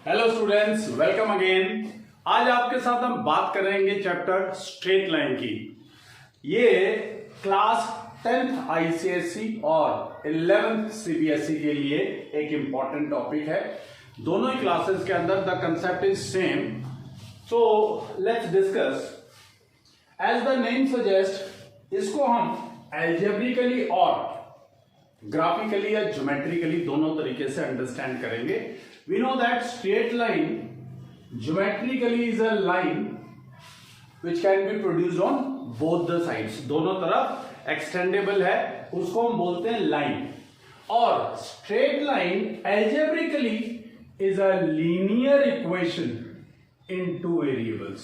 Hello students, welcome again. आज आपके साथ हम बात करेंगे चैप्टर स्ट्रेट लाइन की। ये क्लास 10th आईसीएसई और 11th सीबीएसई के लिए एक इंपॉर्टेंट टॉपिक है। दोनों ही क्लासेस के अंदर the concept is same, so let's discuss. As the name suggest, इसको हम एल्जेब्रिकली और ग्राफिकली या ज्योमेट्रिकली दोनों तरीके से अंडरस्टैंड करेंगे। We know that straight line geometrically is a line which can be produced on both the sides, दोनों तरफ एक्सटेंडेबल है, उसको हम बोलते हैं लाइन। और straight line algebraically is a linear equation in two variables.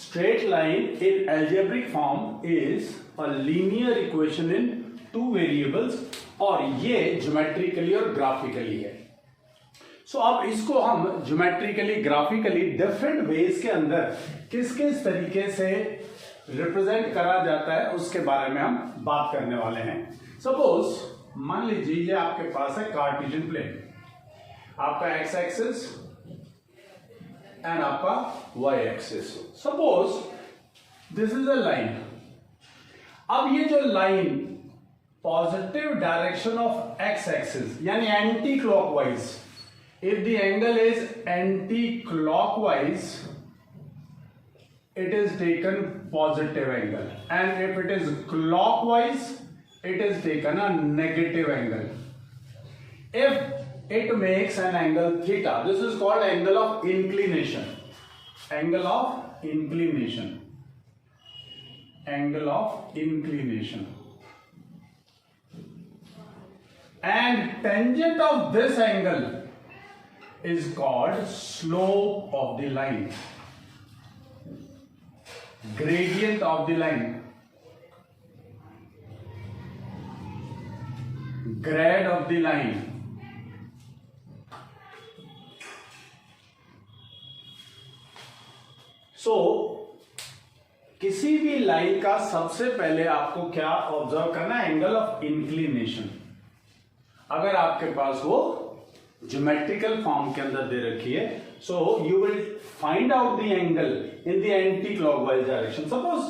Straight line in algebraic form is a linear equation in two variables और ये ज्योमेट्रिकली और ग्राफिकली है। सो अब इसको हम ज्योमेट्रिकली ग्राफिकली डिफरेंट वेज के अंदर किस किस तरीके से रिप्रेजेंट करा जाता है उसके बारे में हम बात करने वाले हैं। सपोज मान लीजिए ये आपके पास है कार्टेशियन प्लेन, आपका एक्स एक्सिस एंड आपका Y axis. Suppose this is a line. अब ये जो line positive direction of X axis यानी anticlockwise, if the angle is anticlockwise it is taken positive angle and if it is clockwise it is taken a negative angle. If it makes an angle theta, this is called angle of inclination, angle of inclination, angle of inclination, and tangent of this angle is called slope of the line, gradient of the line, grade of the line। So किसी भी line का सबसे पहले आपको क्या observe करना है? Angle of inclination. अगर आपके पास वो ज्योमेट्रिकल फॉर्म के अंदर दे रखी है, so you will find out the angle in the anti clockwise direction. Suppose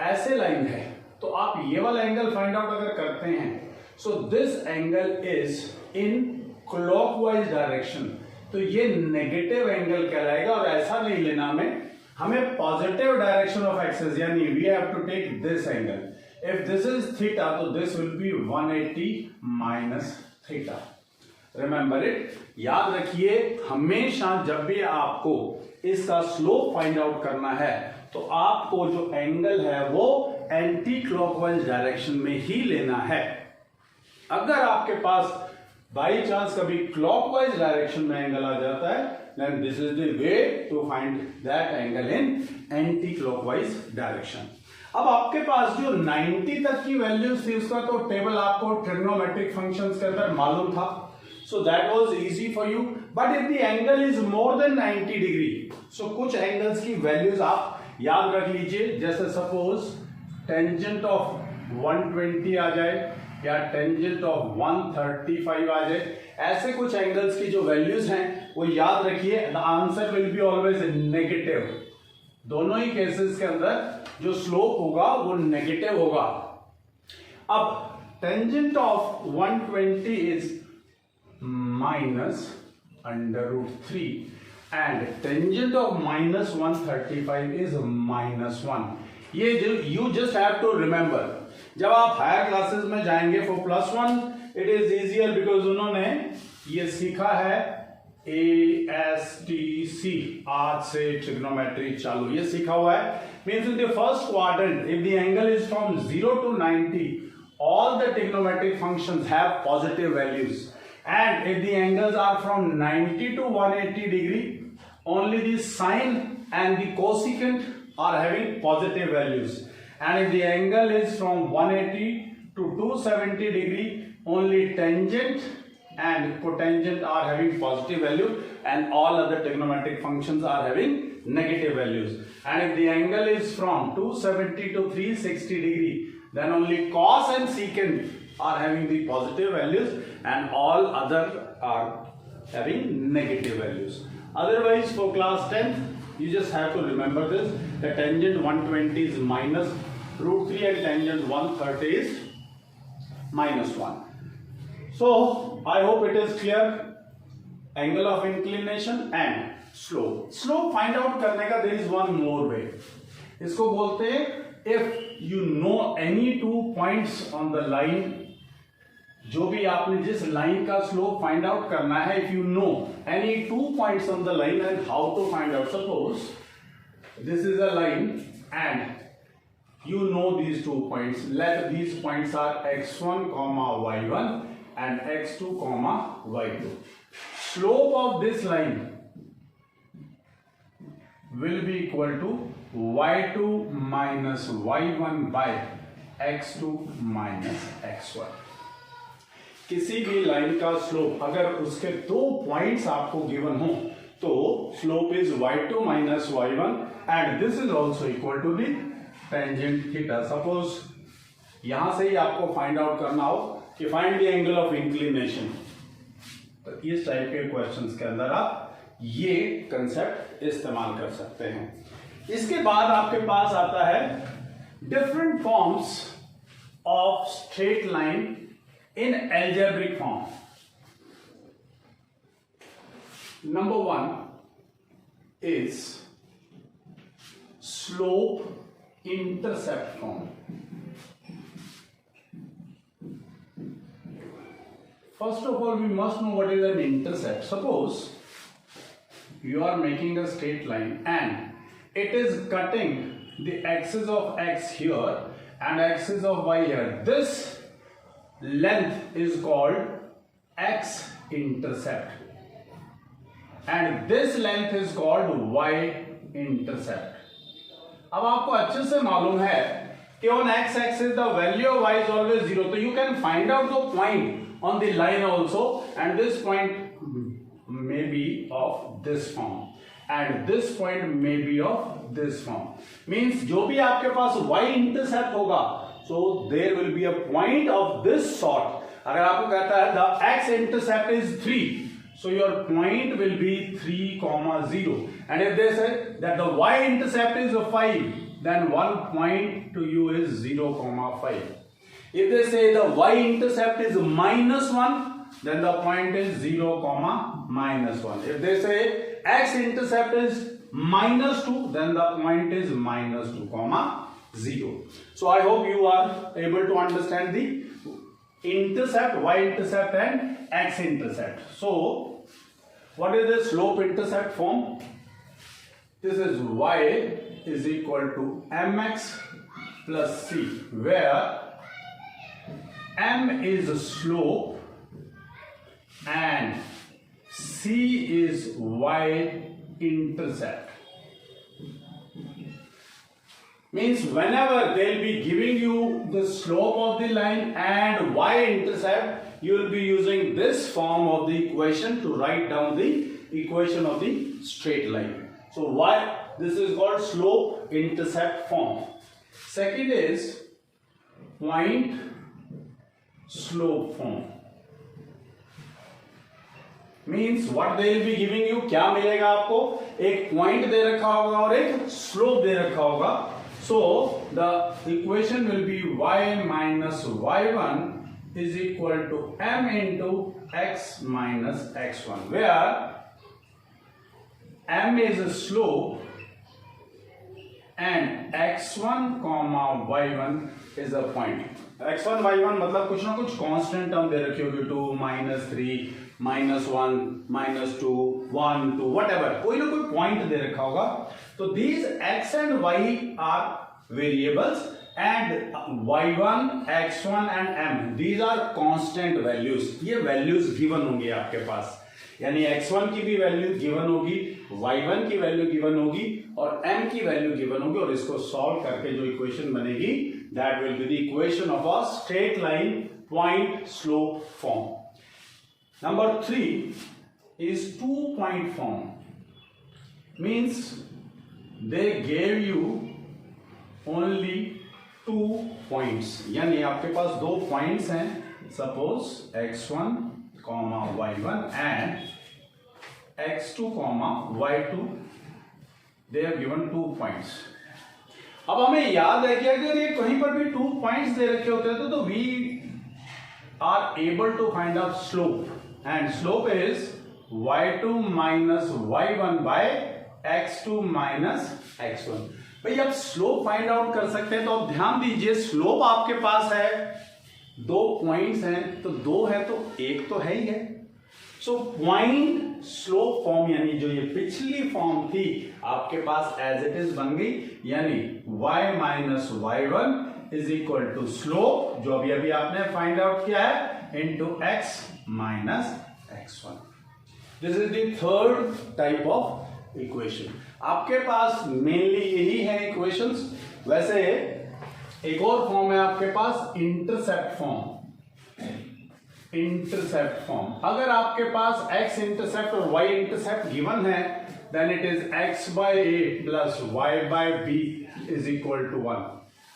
ऐसे लाइन है तो आप ये वाला एंगल फाइंड आउट अगर करते हैं, so this angle is in clockwise direction, तो ये नेगेटिव एंगल कहलाएगा। और ऐसा नहीं लेना हमें पॉजिटिव डायरेक्शन ऑफ एक्सिस यानी we have to take this angle. If this is theta, तो this will be 180 minus theta. Remember it. याद रखिए, हमेशा जब भी आपको इसका स्लोप फाइंड आउट करना है तो आपको जो एंगल है वो एंटी क्लॉकवाइज डायरेक्शन में ही लेना है। अगर आपके पास बाई चांस कभी क्लॉकवाइज डायरेक्शन में एंगल आ जाता है, then this is the way to find that angle in anti clockwise direction. अब आपके पास जो 90 तक की वैल्यूज थी उसका तो टेबल आपको ट्रिग्नोमेट्रिक फंक्शंस के अंदर मालूम था, so that was easy for you. But if the angle is more than 90 degree, so कुछ एंगल्स की वैल्यूज आप याद रख लीजिए। जैसे सपोज टेंजेंट ऑफ 120 आ जाए या टेंजेंट ऑफ 135 आ जाए, ऐसे कुछ एंगल्स की जो वैल्यूज हैं वो याद रखिए। The answer will be always negative. दोनों ही केसेस के अंदर जो स्लोप होगा वो नेगेटिव होगा। अब tangent of 120 is -√3 and tangent of -135 is -1। ये जो you just have to remember. जब आप हायर क्लासेस में जाएंगे for +1 it is easier because उन्होंने ये सीखा है ASTC, आज से ट्रिग्नोमेट्री चालू, ये सीखा हुआ है। Means in the first quadrant if the angle is from 0 to 90 all the trigonometric functions have positive values, and if the angles are from 90 to 180 degree only the sine and the cosecant are having positive values, and if the angle is from 180 to 270 degree only tangent and cotangent are having positive value and all other trigonometric functions are having negative values. And if the angle is from 270 to 360 degree then only cos and secant are having the positive values and all other are having negative values. Otherwise, for class 10th, you just have to remember this, the tangent 120 is minus root 3 and tangent 130 is minus 1. So, I hope it is clear. Angle of inclination and slope. Slope find out करने का there is one more way. इसको बोलते हैं if you know any two points on the line, जो भी आपने जिस line का स्लोप फाइंड आउट करना है, if you know any two points on the line and how to find out. Suppose this is a line and you know these 2 points. Let these points are x1 comma y1 and x2 comma y2. Slope of this line will be equal to y2 minus y1 by x2 minus x1. किसी भी line का slope अगर उसके 2 points आपको given हो तो slope is y2 minus y1 and this is also equal to the tangent theta. Suppose यहां से ही आपको फाइंड आउट करना हो कि find the angle of inclination, तो इस टाइप के क्वेश्चंस के अंदर आप ये कंसेप्ट इस्तेमाल कर सकते हैं. इसके बाद आपके पास आता है different forms of straight line in algebraic form. Number 1 is slope intercept form. First of all, we must know what is an intercept. Suppose you are making a straight line and it is cutting the axis of x here and axis of y here. This length is called x-intercept and this length is called y-intercept. अब आपको अच्छे से मालूम है कि on x-axis the value of y is always 0, so you can find out the point on the line also, and this point may be of this form and this point may be of this form. Means जो भी आपके पास y intercept होगा, so there will be a point of this sort. अगर आपको कहता है the x intercept is 3, so your point will be 3,0, and if they say that the y intercept is 5, then one point to you is 0,5. If they say the y-intercept is -1, then the point is 0, -1. If they say x-intercept is -2, then the point is -2, 0. So I hope you are able to understand the intercept, y-intercept and x-intercept. So what is the slope-intercept form? This is y is equal to mx plus c, where m is slope and c is y-intercept. Means whenever they'll be giving you the slope of the line and y-intercept, you will be using this form of the equation to write down the equation of the straight line. So this is called slope intercept form. Second is point slope form. Means what they will be giving you, क्या मिलेगा आपको, एक point दे रखा होगा और एक slope दे रखा होगा. So the equation will be y minus y1 is equal to m into x minus x1, where m is a slope and x1 comma y1 is a point. x1 y1 मतलब कुछ ना कुछ constant term दे रखी होगी, 2 -3 -1 -2 1 2 whatever, कोई ना कोई point दे रखा होगा. तो these x and y are variables and y1 x1 and m these are constant values. ये values given होंगी आपके पास, यानी x1 की भी वैल्यू गिवन होगी, y1 की वैल्यू गिवन होगी और m की वैल्यू गिवन होगी, और इसको सॉल्व करके जो इक्वेशन बनेगी that will be the equation of a straight line point slope form. Number 3 is 2-point form. Means they gave you only 2 points, यानी आपके पास 2 points हैं suppose x1 comma y1 and x2 comma y2, they have given 2 points. अब हमें याद है कि अगर ये कहीं पर भी 2 पॉइंट्स दे रखे होते हैं तो we are able to find out slope, and slope is y2 minus y1 by x2 minus x1. भाई अब स्लोप फाइंड आउट कर सकते हैं, तो अब ध्यान दीजिए स्लोप आपके पास है, 2 पॉइंट्स हैं तो 2 है तो 1 तो है ही है. सो पॉइंट स्लोप फॉर्म यानी जो ये पिछली फॉर्म थी आपके पास एज इट इज बन गई, यानी y minus y1 is equal to slope जो अभी अभी आपने फाइंड आउट किया है into x minus x1. This is the third type of equation. आपके पास मेनली यही है इक्वेशंस. वैसे एक और फॉर्म है आपके पास इंटरसेप्ट फॉर्म. इंटरसेप्ट फॉर्म, अगर आपके पास x इंटरसेप्ट और y इंटरसेप्ट गिवन है then it is x by a plus y by b is equal to 1.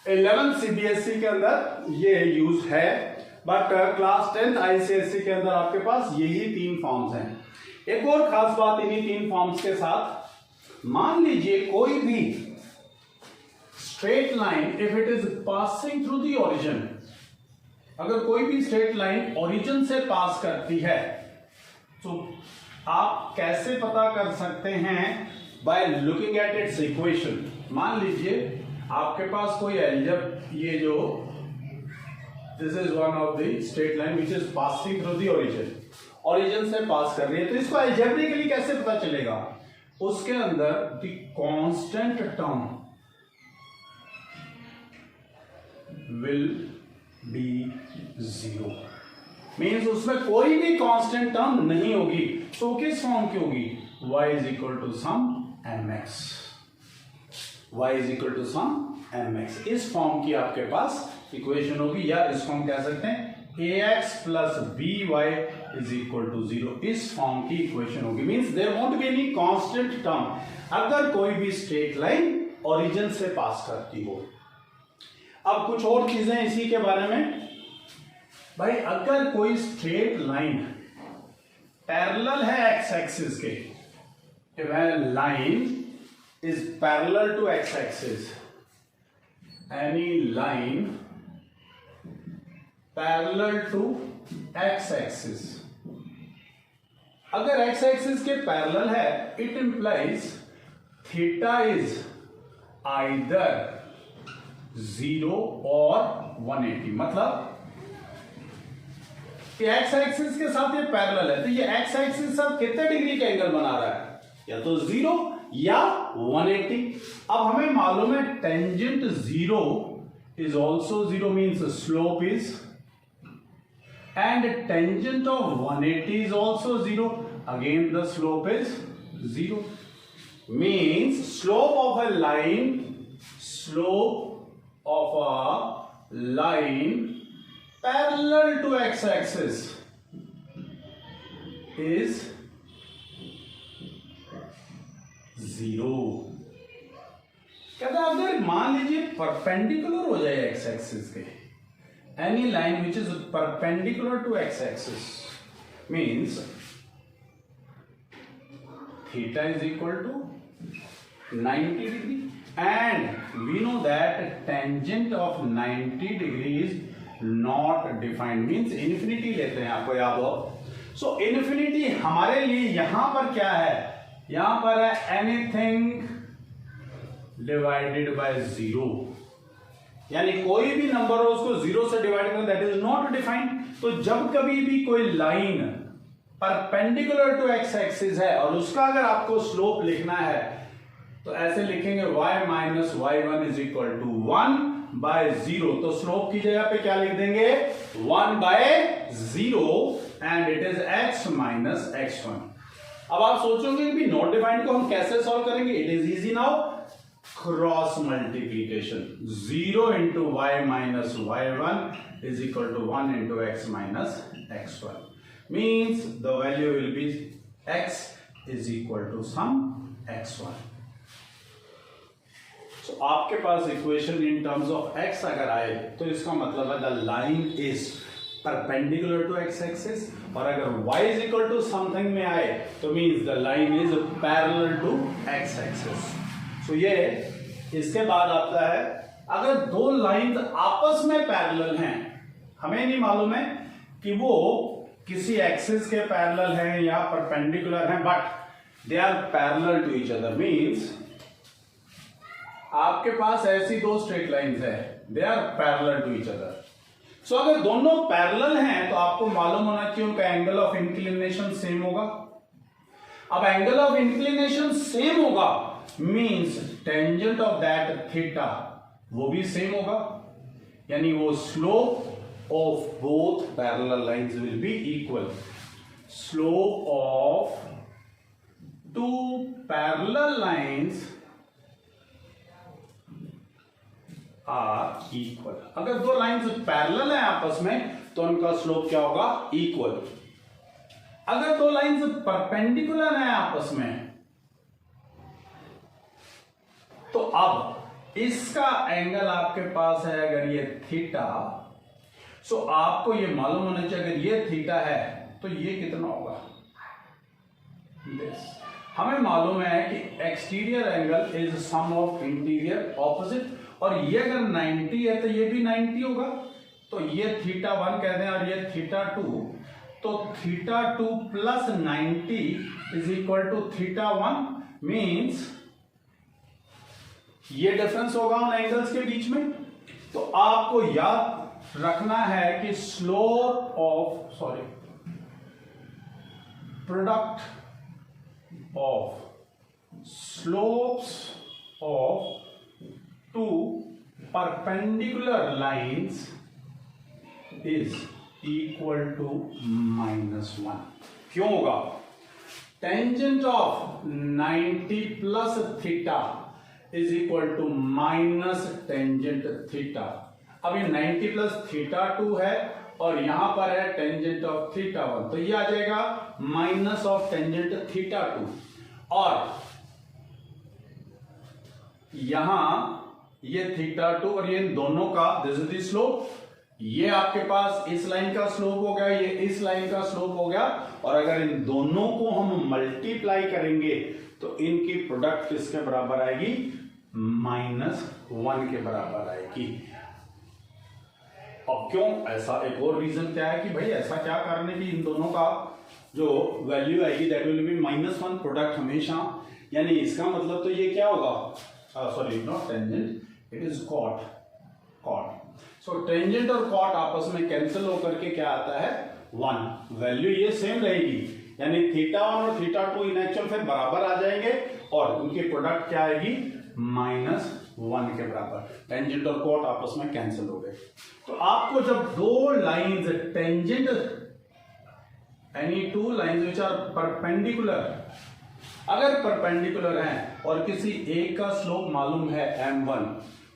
11th CBSE के अंदर ये यूज है, बट क्लास 10th ICSE के अंदर आपके पास यही 3 फॉर्म्स हैं. एक और खास बात इन्हीं 3 फॉर्म्स के साथ, मान लीजिए कोई भी straight line if it is passing through the origin, अगर कोई भी स्ट्रेट लाइन ओरिजिन से पास करती है तो आप कैसे पता कर सकते हैं? By looking at its equation. मान लीजिए आपके पास कोई ये जो this is one of the straight line which is passing through the origin से पास कर रही है, तो इसको अलजेब्रिकली कैसे पता चलेगा? उसके अंदर the constant term will be 0. Means उसमें कोई भी कांस्टेंट टर्म नहीं होगी. तो किस फॉर्म की होगी? y is equal to some mx. y is equal to some mx. इस फॉर्म की आपके पास इक्वेशन होगी, या इसको हम कह सकते हैं ax plus by is equal to 0. इस फॉर्म की इक्वेशन होगी. Means there won't be any constant term अगर कोई भी स्ट्रेट लाइन ओरिजिन से पास करती हो. अब कुछ और चीजें इसी के बारे में. भाई अगर कोई स्ट्रेट लाइन पैरेलल है एक्स एक्सिस के, if a line is parallel to x axis, any line parallel to x axis, अगर x axis के पैरेलल है it implies theta is either 0 or 180. मतलब कि x एक्सिस के साथ ये पैरेलल है, तो ये x एक्सिस सब कितने डिग्री का एंगल बना रहा है? या तो 0 या 180. अब हमें मालूम है tangent 0 is also 0, means slope is, and tangent of 180 is also 0, again the slope is 0. Means slope of a line parallel to x axis is 0. कहता है अगर मान लीजिए परपेंडिकुलर हो जाए x एक्सिस के, any line which is perpendicular to x axis means theta is equal to 90 degree, and we know that tangent of 90 degree is not defined. Means infinity लेते हैं, आपको याद हो. सो इन्फिनिटी हमारे लिए यहां पर क्या है? यहां पर है एनीथिंग डिवाइडेड बाय 0, यानी कोई भी नंबर हो उसको 0 से डिवाइड करना, दैट इज नॉट डिफाइंड. तो जब कभी भी कोई line perpendicular to x axis है और उसका अगर आपको स्लोप लिखना है तो ऐसे लिखेंगे y minus y1 is equal to 1 by 0. तो स्लोप की जगह पे क्या लिख देंगे? 1 by 0 and it is x minus x1. अब आप सोचोगे कि नॉट डिफाइंड को हम कैसे सॉल्व करेंगे? It is easy now. Cross multiplication, 0 into y minus y1 is equal to 1 into x minus x1. Means the value will be x is equal to some x1. तो आपके पास equation in terms of x अगर आए तो इसका मतलब है the line is perpendicular to x axis, और अगर y is equal to something में आए तो means the line is parallel to x axis. So ये इसके बाद आता है, अगर दो लाइंस आपस में पैरेलल हैं, हमें नहीं मालूम है कि वो किसी एक्सिस के पैरेलल हैं या परपेंडिकुलर हैं, but they are parallel to each other, means आपके पास ऐसी दो स्ट्रेट लाइंस है, they are parallel to each other. So अगर दोनों पैरेलल हैं तो आपको मालूम होना चाहिए उनका एंगल ऑफ इंक्लिनेशन सेम होगा। अब एंगल ऑफ इंक्लिनेशन सेम होगा means tangent of that theta वो भी सेम होगा, यानी वो slope of both parallel lines will be equal. Slope of two parallel lines are equal. अगर दो लाइंस पैरेलल हैं आपस में तो उनका स्लोप क्या होगा? इक्वल। अगर दो लाइंस परपेंडिकुलर हैं आपस में तो अब इसका एंगल आपके पास है अगर ये थीटा, सो आपको ये मालूम होना चाहिए अगर ये थीटा है तो ये कितना होगा? दिस। हमें मालूम है कि exterior angle is sum of interior opposite, और ये अगर 90 है तो ये भी 90 होगा, तो ये थीटा 1 कहते हैं और ये थीटा 2, तो theta 2 plus 90 is equal to theta 1, means ये डिफरेंस होगा उन एंगल्स के बीच में। तो आपको याद रखना है कि product of slopes of two perpendicular lines is equal to -1। क्यों होगा? Tangent of 90 plus theta is equal to minus tangent theta. अब ये 90 प्लस थीटा 2 है और यहां पर है टेंजेंट ऑफ थीटा 1, तो ये आ जाएगा माइनस ऑफ टेंजेंट थीटा 2, और यहां ये थीटा 2 और ये इन दोनों का दिस इज द स्लोप। ये आपके पास इस लाइन का स्लोप हो गया, ये इस लाइन का स्लोप हो गया, और अगर इन दोनों को हम मल्टीप्लाई करेंगे तो इनकी प्रोडक्ट किसके बराबर आएगी? -1 के बराबर आएगी। अब क्यों ऐसा? एक और रीजन क्या है कि भाई ऐसा क्या करने की इन दोनों का जो वैल्यू आएगी दैट विल बी -1 प्रोडक्ट हमेशा, यानी इसका मतलब तो ये क्या होगा? Sorry not tangent, it is cot. So tangent और कॉट आपस में कैंसिल होकर के क्या आता है? 1। वैल्यू ये सेम रहेगी, यानी थीटा 1 और थीटा 2 इन एक्चुअल फिर बराबर आ जाएंगे और उनकी प्रोडक्ट क्या आएगी? -1 के बराबर। टेंजेंट और कॉट आपस में कैंसिल हो गए। तो आपको जब दो lines tangent, any two lines which are perpendicular, अगर परपेंडिकुलर हैं और किसी एक का स्लोप मालूम है m1,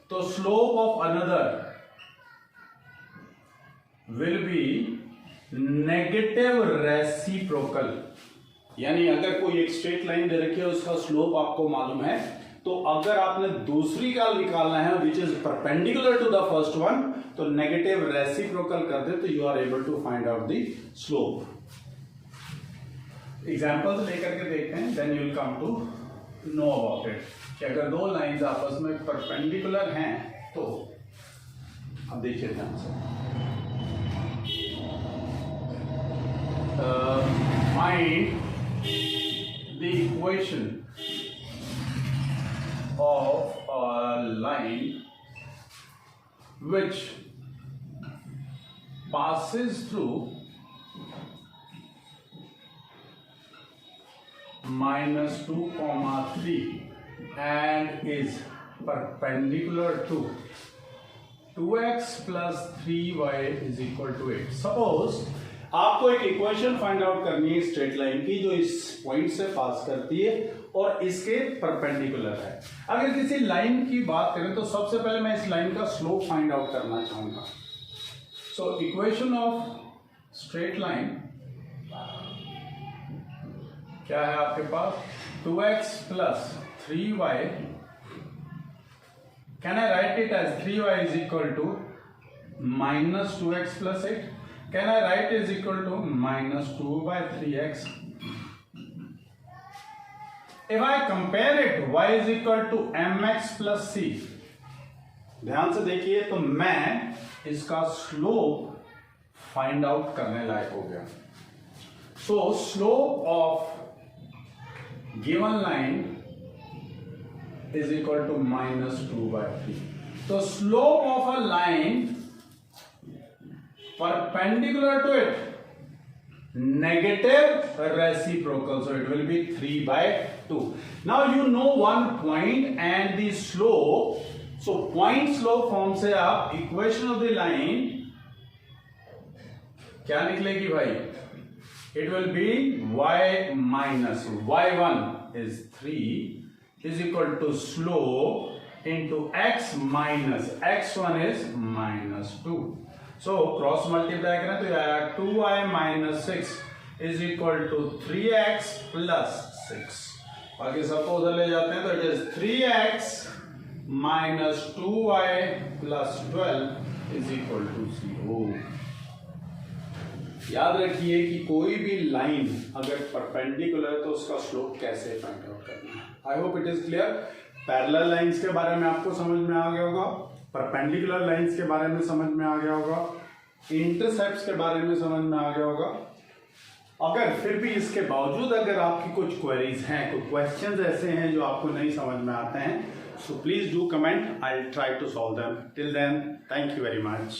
तो slope of another will be negative reciprocal. यानी अगर कोई एक स्ट्रेट लाइन दे रखी है उसका स्लोप आपको मालूम है, तो अगर आपने दूसरी का निकालना है which is perpendicular to the first one, तो नेगेटिव रेसिप्रोकल कर दे तो you are able to find out the slope. Examples लेकर के देखते हैं, then you will come to know about it कि अगर दो लाइंस आपस में परपेंडिकुलर हैं तो अब देखिए ध्यान से। Find the equation of a line which passes through -2, 3 and is perpendicular to 2x plus 3y is equal to 8। Suppose आपको एक इक्वेशन फाइंड आउट करनी है स्ट्रेट लाइन की जो इस पॉइंट से पास करती है और इसके परपेंडिकुलर है। अगर किसी लाइन की बात करें तो सबसे पहले मैं इस लाइन का स्लोप फाइंड आउट करना चाहूंगा। So equation of straight line क्या है आपके पास? 2x plus 3y, can I write it as 3y is equal to -2x plus 8। Can I write is equal to -2/3x. If I compare it, y is equal to mx plus c. ध्यान से देखिए तो मैं इसका slope find out करने लायक हो गया. So slope of given line is equal to -2/3. तो slope of a line perpendicular to it negative reciprocal, so it will be 3/2. Now you know one point and the slope, so point slope form से आप equation of the line क्या निकलेगी भाई? It will be y minus y1 is 3 is equal to slope into x minus x1 is -2. So cross multiply करें तो ये आया 2y minus 6 is equal to 3x plus 6. बाकी सबको उधर ले जाते हैं तो it is 3x minus 2y plus 12 is equal to 0. याद रखिए कि कोई भी लाइन अगर परपेंडिकुलर है तो उसका स्लोप कैसे फाइंड आउट करना है. I hope it is clear. Parallel lines के बारे में आपको समझ में आ गया होगा, परपेंडिकुलर लाइंस के बारे में समझ में आ गया होगा, इंटरसेप्ट्स के बारे में समझ में आ गया होगा. अगर फिर भी इसके बावजूद अगर आपकी कुछ क्वेरीज हैं, कुछ क्वेश्चंस ऐसे हैं जो आपको नहीं समझ में आते हैं, so please do comment. I will try to solve them. Till then, thank you very much.